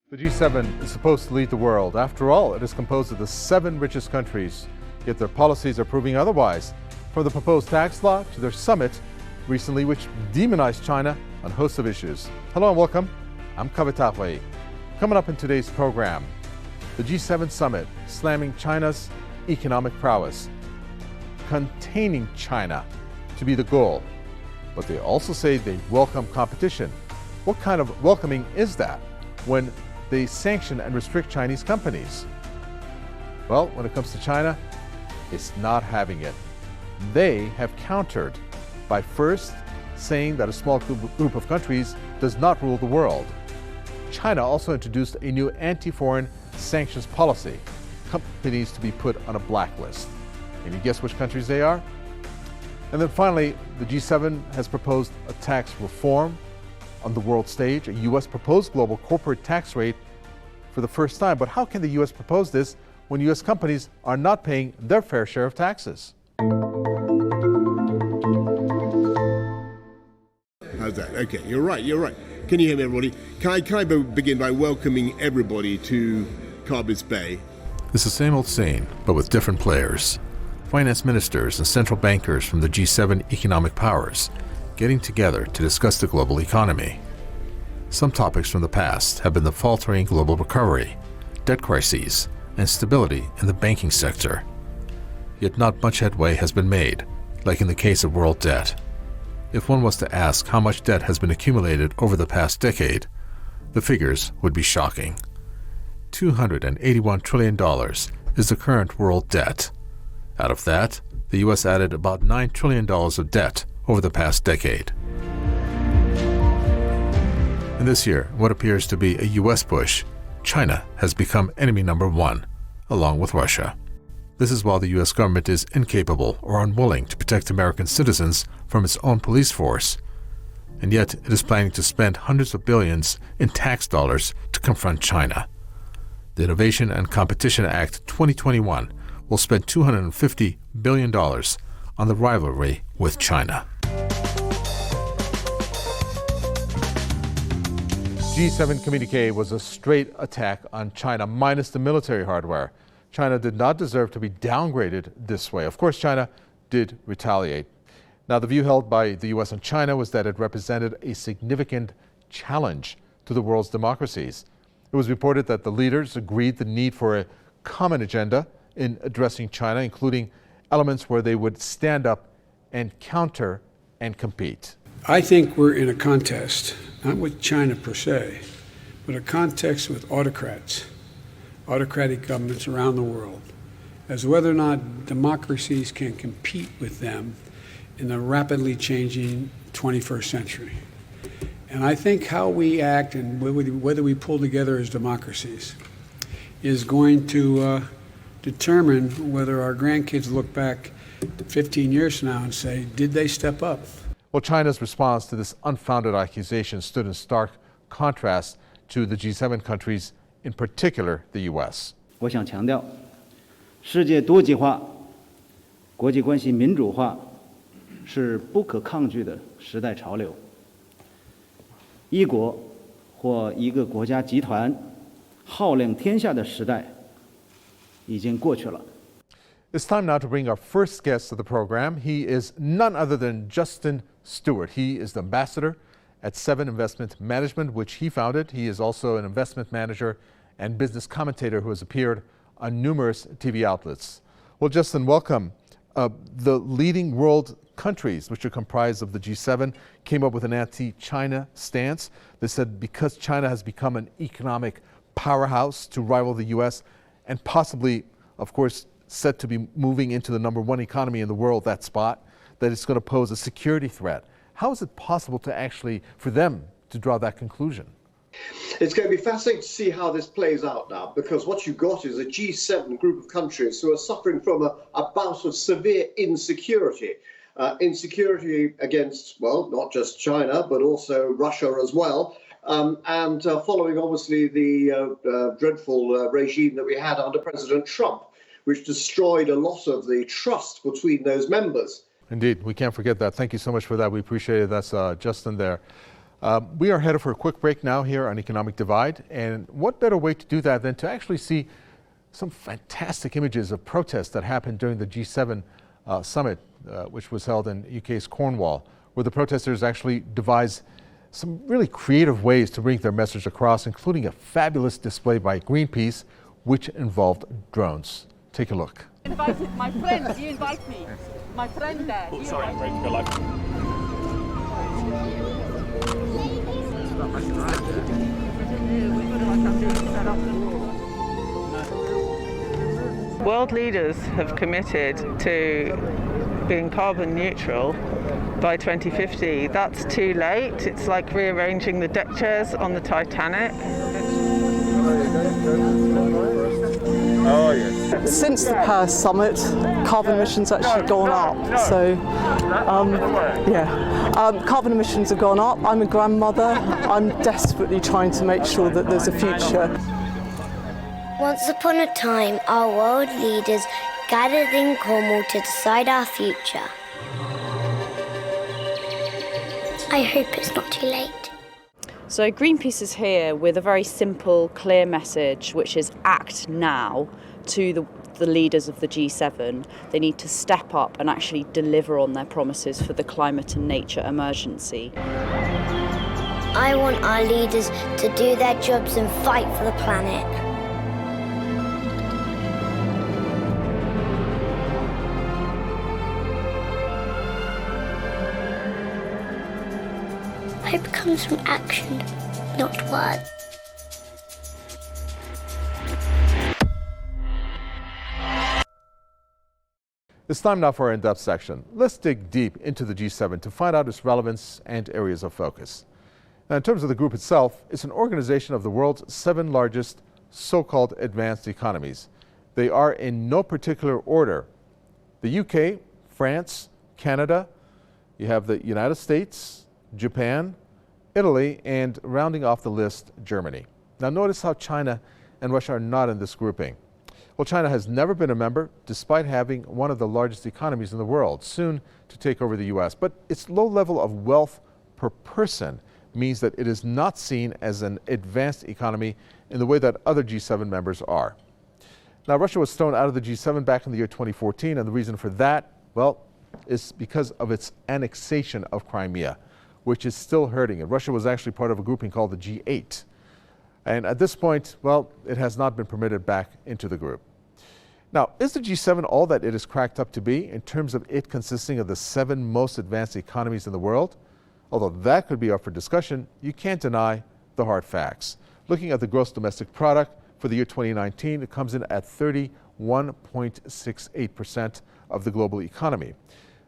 The G7 is supposed to lead the world. After all, it is composed of the 7 richest countries, yet their policies are proving otherwise. From the proposed tax law to their summit recently, which demonized China on a host of issues. Hello and welcome. I'm Kavitawe. Coming up in today's program, the G7 summit slamming China's economic prowess, containing China to be the goal. But they also say they welcome competition. What kind of welcoming is that when they sanction and restrict Chinese companies? Well, when it comes to China, it's not having it. They have countered by first saying that a small group of countries does not rule the world. China also introduced a new anti-foreign sanctions policy, companies to be put on a blacklist. Can you guess which countries they are? And then finally, the G7 has proposed a tax reform on the world stage, a U.S. proposed global corporate tax rate for the first time. But how can the U.S. propose this when U.S. companies are not paying their fair share of taxes? How's that? Okay, you're right. Can you hear me, everybody? Can I begin by welcoming everybody to Carbis Bay? It's the same old scene, but with different players. Finance ministers and central bankers from the G7 economic powers getting together to discuss the global economy. Some topics from the past have been the faltering global recovery, debt crises, and stability in the banking sector. Yet not much headway has been made, like in the case of world debt. If one was to ask how much debt has been accumulated over the past decade, the figures would be shocking. $281 trillion is the current world debt. Out of that, the U.S. added about $9 trillion of debt over the past decade. And this year, what appears to be a U.S. push, China has become enemy number one, along with Russia. This is while the U.S. government is incapable or unwilling to protect American citizens from its own police force. And yet, it is planning to spend hundreds of billions in tax dollars to confront China. The Innovation and Competition Act 2021 will spend $250 billion on the rivalry with China. G7 communique was a straight attack on China, minus the military hardware. China did not deserve to be downgraded this way. Of course, China did retaliate. Now, the view held by the U.S. and China was that it represented a significant challenge to the world's democracies. It was reported that the leaders agreed the need for a common agenda in addressing China, including elements where they would stand up and counter and compete. I think we're in a contest, not with China per se, but a contest with autocratic governments around the world, as to whether or not democracies can compete with them in the rapidly changing 21st century. And I think how we act and whether we pull together as democracies is going to determine whether our grandkids look back 15 years from now and say, did they step up? Well, China's response to this unfounded accusation stood in stark contrast to the G7 countries, in particular the U.S. 我想强调，世界多极化、国际关系民主化是不可抗拒的时代潮流。一国或一个国家集团号令天下的时代已经过去了。 It's time now to bring our first guest to the program. He is none other than Justin Stewart. He is the ambassador at 7 Investment Management, which he founded. He is also an investment manager and business commentator who has appeared on numerous TV outlets. Well, Justin, welcome. The leading world countries, which are comprised of the G7, came up with an anti-China stance. They said because China has become an economic powerhouse to rival the U.S. and possibly, of course, set to be moving into the #1 economy in the world, that spot, that it's going to pose a security threat. How is it possible to actually, for them to draw that conclusion? It's going to be fascinating to see how this plays out now, because what you've got is a G7 group of countries who are suffering from a bout of severe insecurity. Insecurity against, well, not just China, but also Russia as well. And following, obviously, the dreadful regime that we had under President Trump, which destroyed a lot of the trust between those members. Indeed, we can't forget that. Thank you so much for that. We appreciate it. That's Justin there. We are headed for a quick break now here on Economic Divide. And what better way to do that than to actually see some fantastic images of protests that happened during the G7 summit, which was held in UK's Cornwall, where the protesters actually devised some really creative ways to bring their message across, including a fabulous display by Greenpeace, which involved drones. Take a look. Invited my friend, you invite me. My friend there. Oh, sorry, I'm breaking your life. World leaders have committed to being carbon neutral by 2050. That's too late. It's like rearranging the deck chairs on the Titanic. Oh, yes. Since the Paris summit, carbon emissions actually gone up. So, carbon emissions have gone up. I'm a grandmother. I'm desperately trying to make sure that there's a future. Once upon a time, our world leaders gathered in Cornwall to decide our future. I hope it's not too late. So Greenpeace is here with a very simple, clear message, which is act now to the leaders of the G7. They need to step up and actually deliver on their promises for the climate and nature emergency. I want our leaders to do their jobs and fight for the planet. Hope comes from action, not words. It's time now for our in-depth section. Let's dig deep into the G7 to find out its relevance and areas of focus. Now, in terms of the group itself, it's an organization of the world's 7 largest so-called advanced economies. They are in no particular order. The UK, France, Canada, you have the United States, Japan, Italy, and rounding off the list, Germany. Now notice how China and Russia are not in this grouping. Well, China has never been a member, despite having one of the largest economies in the world, soon to take over the US. But its low level of wealth per person means that it is not seen as an advanced economy in the way that other G7 members are. Now, Russia was thrown out of the G7 back in the year 2014, and the reason for that, well, is because of its annexation of Crimea, which is still hurting it. Russia was actually part of a grouping called the G8. And at this point, well, it has not been permitted back into the group. Now, is the G7 all that it is cracked up to be in terms of it consisting of the 7 most advanced economies in the world? Although that could be up for discussion, you can't deny the hard facts. Looking at the gross domestic product for the year 2019, it comes in at 31.68% of the global economy.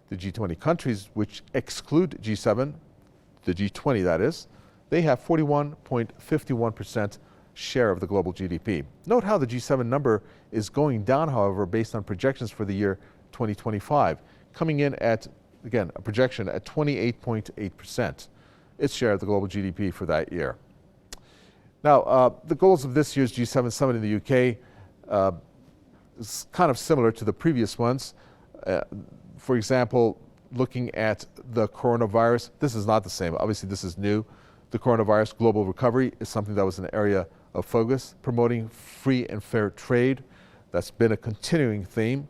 The G20 countries, which exclude G7, the G20 that is, they have 41.51% share of the global GDP. Note how the G7 number is going down, however, based on projections for the year 2025, coming in at, again, a projection at 28.8%, its share of the global GDP for that year. Now, the goals of this year's G7 summit in the UK is kind of similar to the previous ones. For example, looking at the coronavirus, this is not the same. Obviously, this is new. The coronavirus global recovery is something that was an area of focus. Promoting free and fair trade, that's been a continuing theme.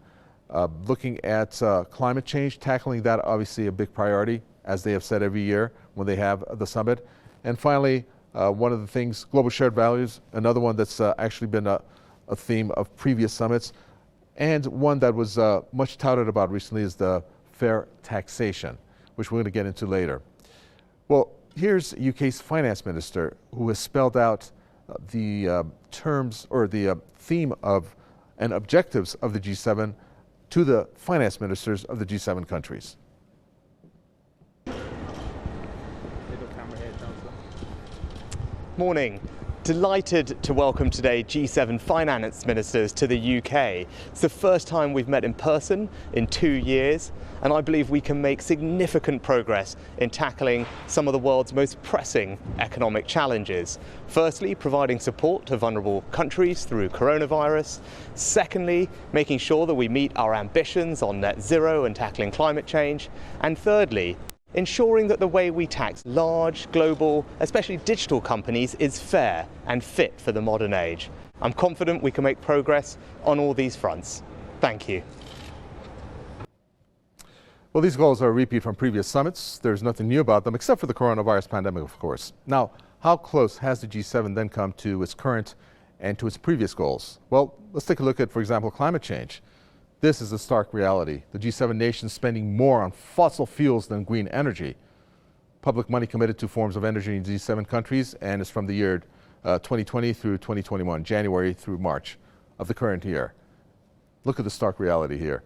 Looking at climate change, tackling that obviously a big priority, as they have said every year when they have the summit. And finally, one of the things, global shared values, another one that's actually been a theme of previous summits, and one that was much touted about recently is the fair taxation, which we're going to get into later. Well, here's UK's finance minister, who has spelled out the terms or the theme of and objectives of the G7 to the finance ministers of the G7 countries. Morning. Delighted to welcome today G7 finance ministers to the UK. It's the first time we've met in person in 2 years, and I believe we can make significant progress in tackling some of the world's most pressing economic challenges. Firstly, providing support to vulnerable countries through coronavirus. Secondly, making sure that we meet our ambitions on net zero and tackling climate change. And thirdly, ensuring that the way we tax large, global, especially digital companies is fair and fit for the modern age. I'm confident we can make progress on all these fronts. Thank you. Well, these goals are a repeat from previous summits. There's nothing new about them except for the coronavirus pandemic, of course. Now, how close has the G7 then come to its current and to its previous goals? Well, let's take a look at, for example, climate change. This is a stark reality. The G7 nations spending more on fossil fuels than green energy. Public money committed to forms of energy in G7 countries, and it's from the year 2020 through 2021, January through March of the current year. Look at the stark reality here.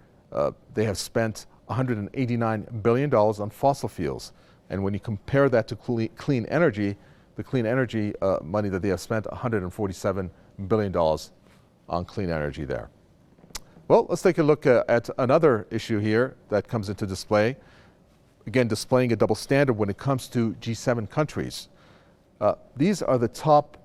They have spent $189 billion on fossil fuels. And when you compare that to clean energy, the clean energy money that they have spent, $147 billion on clean energy there. Well, let's take a look at another issue here that comes into display. Again, displaying a double standard when it comes to G7 countries. These are the top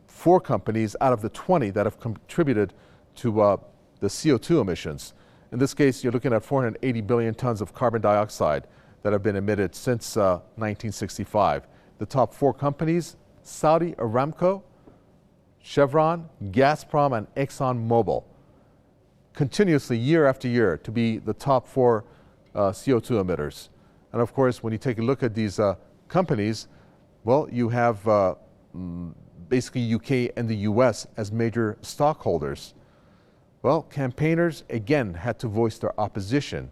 4 companies out of the 20 that have contributed to the CO2 emissions. In this case, you're looking at 480 billion tons of carbon dioxide that have been emitted since 1965. The top 4 companies, Saudi Aramco, Chevron, Gazprom, and ExxonMobil, continuously year after year to be the top 4 CO2 emitters. And of course, when you take a look at these companies, well, you have basically UK and the US as major stockholders. Well, campaigners again had to voice their opposition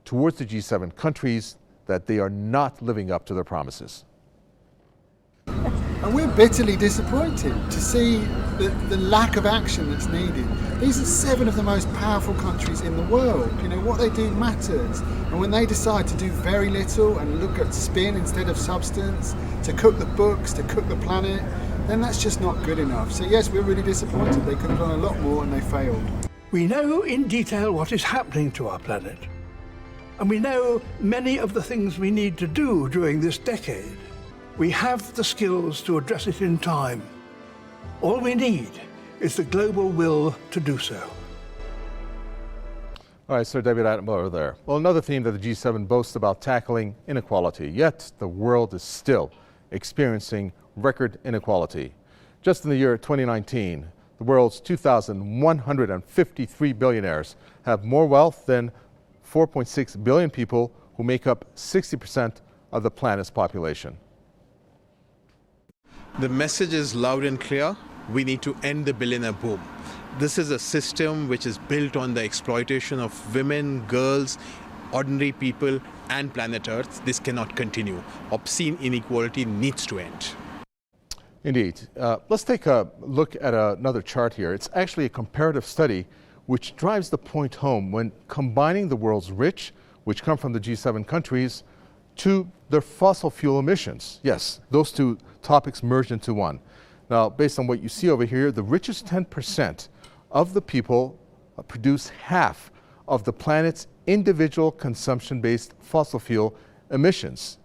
towards the G7 countries that they are not living up to their promises. And we're bitterly disappointed to see the lack of action that's needed. These are 7 of the most powerful countries in the world. You know, what they do matters. And when they decide to do very little and look at spin instead of substance, to cook the books, to cook the planet, then that's just not good enough. So yes, we're really disappointed. They could have done a lot more and they failed. We know in detail what is happening to our planet. And we know many of the things we need to do during this decade. We have the skills to address it in time. All we need is the global will to do so. All right, Sir David Attenborough there. Well, another theme that the G7 boasts about tackling inequality, yet the world is still experiencing record inequality. Just in the year 2019, the world's 2,153 billionaires have more wealth than 4.6 billion people who make up 60% of the planet's population. The message is loud and clear. We need to end the billionaire boom. This is a system which is built on the exploitation of women, girls, ordinary people, and planet Earth. This cannot continue. Obscene inequality needs to end. Indeed. Let's take a look at another chart here. It's actually a comparative study which drives the point home when combining the world's rich, which come from the G7 countries, to their fossil fuel emissions. Yes, those two topics merged into one. Now, based on what you see over here, the richest 10% of the people produce half of the planet's individual consumption-based fossil fuel emissions.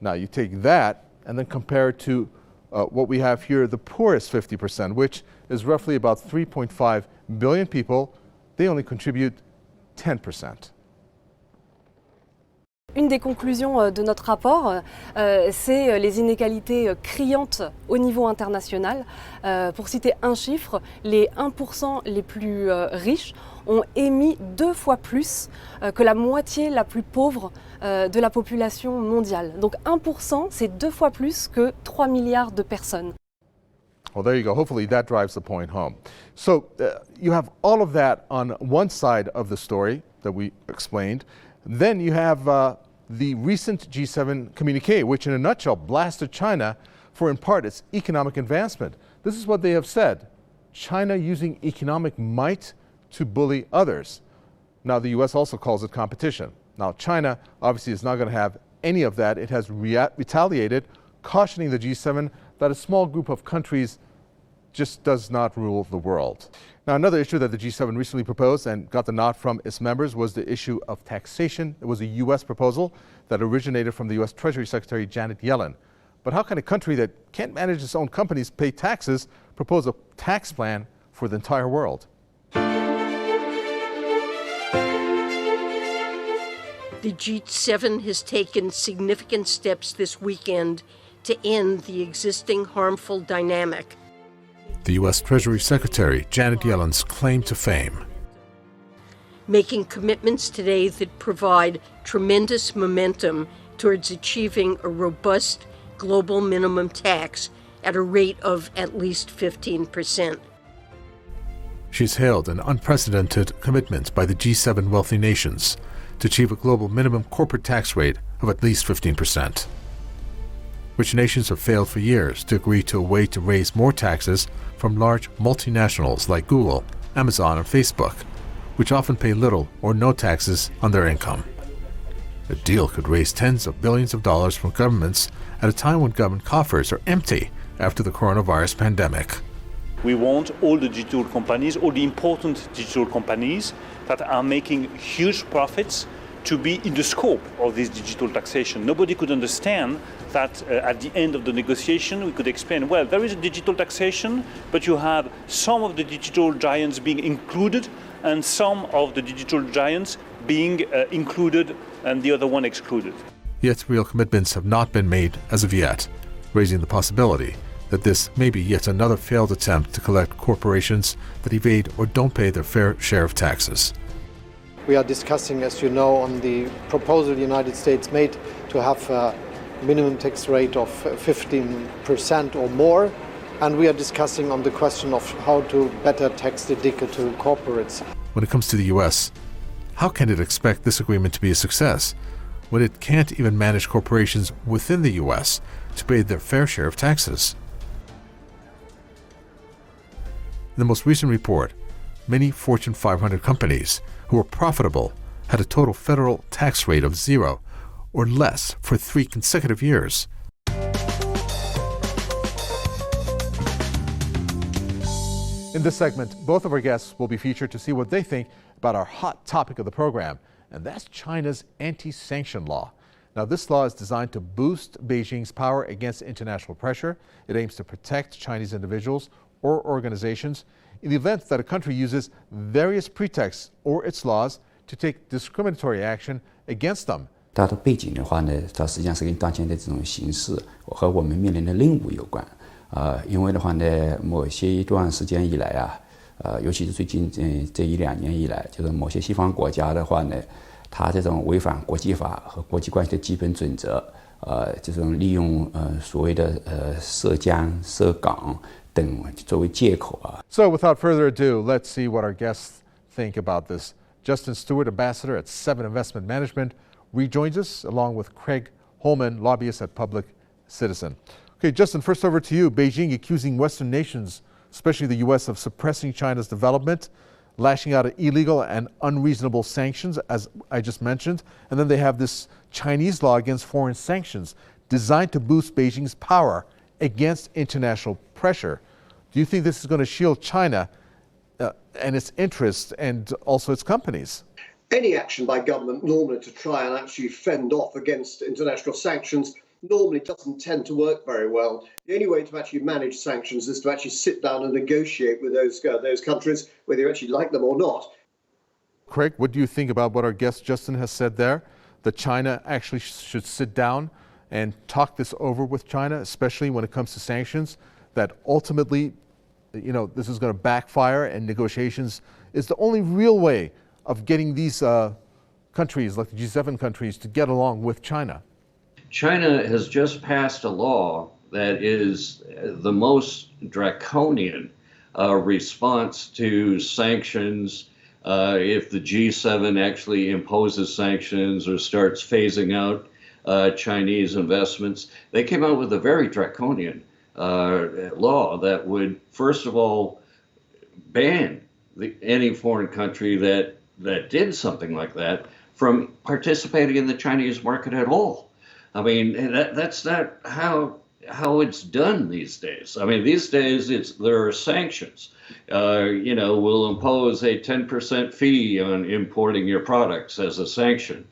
Now, you take that and then compare it to what we have here, the poorest 50%, which is roughly about 3.5 billion people. They only contribute 10%. Une des conclusions de notre rapport, c'est les inégalités criantes au niveau international. Pour citer un chiffre, les 1% les plus riches ont émis 2 fois plus que la moitié la plus pauvre de la population mondiale. Donc 1%, c'est 2 fois plus que 3 milliards de personnes. Well, there you go. Hopefully that drives the point home. So you have all of that on one side of the story that we explained. Then you have the recent G7 communique, which in a nutshell blasted China for, in part, its economic advancement. This is what they have said: China using economic might to bully others. Now, the U.S. also calls it competition. Now, China obviously is not going to have any of that. It has retaliated, cautioning the G7 that a small group of countries just does not rule the world. Now, another issue that the G7 recently proposed and got the nod from its members was the issue of taxation. It was a U.S. proposal that originated from the U.S. Treasury Secretary Janet Yellen. But how can a country that can't manage its own companies pay taxes propose a tax plan for the entire world? The G7 has taken significant steps this weekend to end the existing harmful dynamic. The U.S. Treasury Secretary Janet Yellen's claim to fame. Making commitments today that provide tremendous momentum towards achieving a robust global minimum tax at a rate of at least 15%. She's hailed an unprecedented commitment by the G7 wealthy nations to achieve a global minimum corporate tax rate of at least 15%. Rich nations have failed for years to agree to a way to raise more taxes from large multinationals like Google, Amazon, and Facebook, which often pay little or no taxes on their income. The deal could raise tens of billions of dollars from governments at a time when government coffers are empty after the coronavirus pandemic. We want all the digital companies, all the important digital companies that are making huge profits to be in the scope of this digital taxation. Nobody could understand that at the end of the negotiation we could explain, well, there is a digital taxation, but you have some of the digital giants being included and some of the digital giants being included and the other one excluded. Yet real commitments have not been made as of yet, raising the possibility that this may be yet another failed attempt to collect corporations that evade or don't pay their fair share of taxes. We are discussing, as you know, on the proposal the United States made to have a minimum tax rate of 15% or more, and we are discussing on the question of how to better tax the digital corporates. When it comes to the U.S., how can it expect this agreement to be a success when it can't even manage corporations within the U.S. to pay their fair share of taxes? In the most recent report, many Fortune 500 companies who were profitable had a total federal tax rate of 0 or less for 3 consecutive years. In this segment, both of our guests will be featured to see what they think about our hot topic of the program, and that's China's anti-sanction law. Now, this law is designed to boost Beijing's power against international pressure. It aims to protect Chinese individuals or organizations in the event that a country uses various pretexts or its laws to take discriminatory action against them. 它的背景的话呢，它实际上是跟当前的这种形势和我们面临的任务有关。因为的话呢，某些一段时间以来啊，尤其是最近这1-2年以来，就是某些西方国家的话呢，它这种违反国际法和国际关系的基本准则，这种利用所谓的涉疆、涉港等作为借口啊。So without further ado, let's see what our guests think about this. Justin Stewart, ambassador at 7 Investment Management, rejoins us along with Craig Holman, lobbyist at Public Citizen. Okay, Justin, first over to you. Beijing accusing Western nations, especially the U.S., of suppressing China's development, lashing out at illegal and unreasonable sanctions, as I just mentioned. And then they have this Chinese law against foreign sanctions designed to boost Beijing's power against international pressure. Do you think this is going to shield China and its interests and also its companies? Any action by government normally to try and actually fend off against international sanctions normally doesn't tend to work very well. The only way to actually manage sanctions is to actually sit down and negotiate with those countries, whether you actually like them or not. Craig, what do you think about what our guest Justin has said there? That China actually should sit down and talk this over with China, especially when it comes to sanctions, that ultimately, you know, this is going to backfire and negotiations is the only real way of getting these countries, like the G7 countries, to get along with China. China has just passed a law that is the most draconian response to sanctions. If the G7 actually imposes sanctions or starts phasing out Chinese investments, they came out with a very draconian law that would, first of all, ban any foreign country that did something like that from participating in the Chinese market at all. I mean, that's not how it's done these days. I mean, these days there are sanctions. You know, we'll impose a 10% fee on importing your products as a sanction.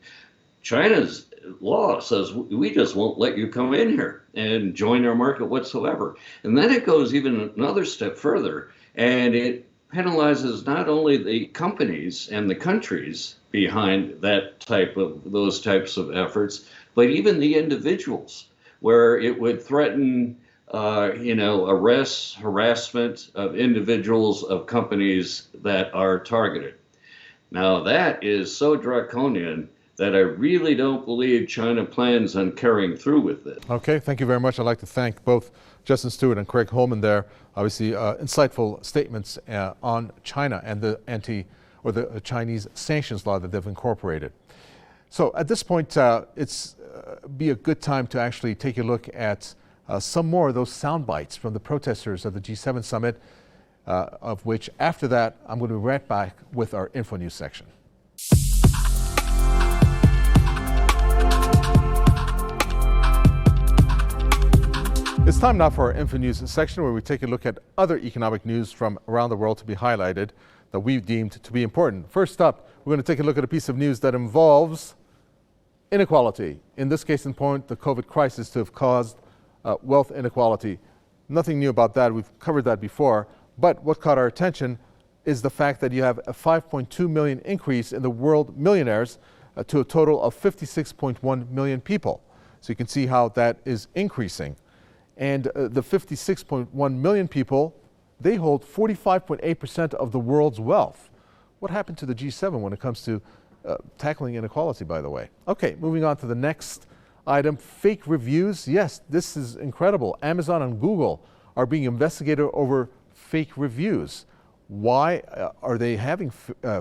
China's law says we just won't let you come in here and join our market whatsoever. And then it goes even another step further, and it penalizes not only the companies and the countries behind those types of efforts, but even the individuals, where it would threaten, arrests, harassment of individuals of companies that are targeted. Now that is so draconian that I really don't believe China plans on carrying through with it. Okay, thank you very much. I'd like to thank both Justin Stewart and Craig Holman there. Obviously, insightful statements on China and the the Chinese sanctions law that they've incorporated. So at this point, it's be a good time to actually take a look at some more of those sound bites from the protesters of the G7 summit, of which after that, I'm going to be right back with our Info News section. It's time now for our Info News section, where we take a look at other economic news from around the world to be highlighted that we've deemed to be important. First up, we're going to take a look at a piece of news that involves inequality. In this case in point, the COVID crisis to have caused wealth inequality. Nothing new about that. We've covered that before. But what caught our attention is the fact that you have a 5.2 million increase in the world millionaires to a total of 56.1 million people. So you can see how that is increasing. And the 56.1 million people, they hold 45.8% of the world's wealth. What happened to the G7 when it comes to tackling inequality, by the way? Okay, moving on to the next item, fake reviews. Yes, this is incredible. Amazon and Google are being investigated over fake reviews. Why are they having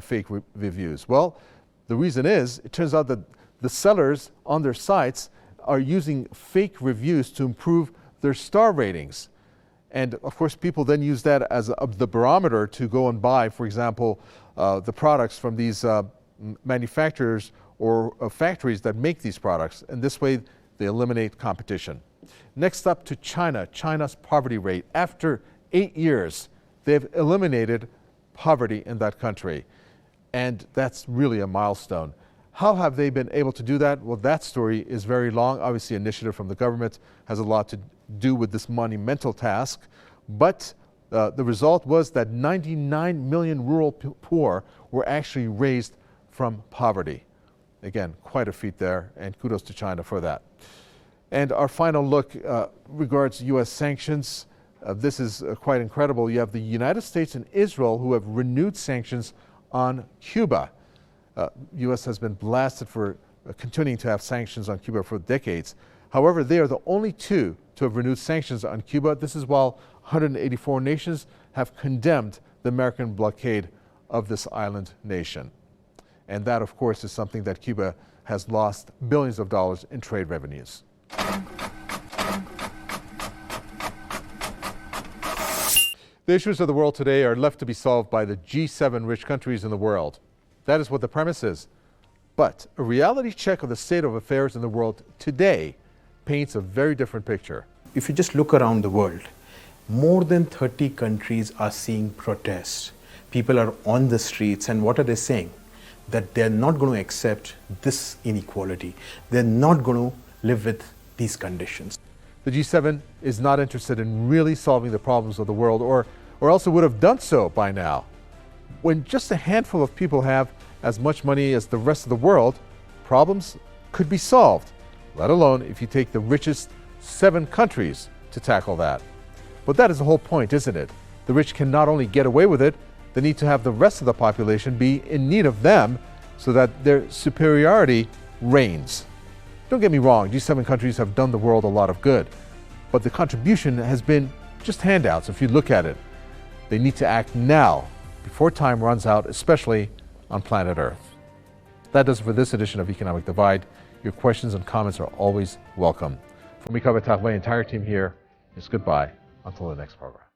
fake reviews? Well, the reason is, it turns out that the sellers on their sites are using fake reviews to improve their star ratings. And of course, people then use that as the barometer to go and buy, for example, the products from these manufacturers or factories that make these products. And this way, they eliminate competition. Next up to China, China's poverty rate. After 8 years, they've eliminated poverty in that country. And that's really a milestone. How have they been able to do that? Well, that story is very long. Obviously, initiative from the government has a lot to do with this monumental task. But the result was that 99 million rural poor were actually raised from poverty. Again, quite a feat there, and kudos to China for that. And our final look regards U.S. sanctions. This is quite incredible. You have the United States and Israel who have renewed sanctions on Cuba. U.S. has been blasted for continuing to have sanctions on Cuba for decades. However, they are the only two to have renewed sanctions on Cuba. This is while 184 nations have condemned the American blockade of this island nation. And that, of course, is something that Cuba has lost billions of dollars in trade revenues. The issues of the world today are left to be solved by the G7 rich countries in the world. That is what the premise is. But a reality check of the state of affairs in the world today paints a very different picture. If you just look around the world, more than 30 countries are seeing protests. People are on the streets, and what are they saying? That they're not going to accept this inequality. They're not going to live with these conditions. The G7 is not interested in really solving the problems of the world, or else it would have done so by now. When just a handful of people have as much money as the rest of the world, problems could be solved, let alone if you take the richest 7 countries to tackle that. But that is the whole point, isn't it? The rich can not only get away with it, they need to have the rest of the population be in need of them so that their superiority reigns. Don't get me wrong, G7 countries have done the world a lot of good, but the contribution has been just handouts if you look at it. They need to act now, before time runs out, especially on planet Earth. That does it for this edition of Economic Divide. Your questions and comments are always welcome. From me, the entire team here is goodbye until the next program.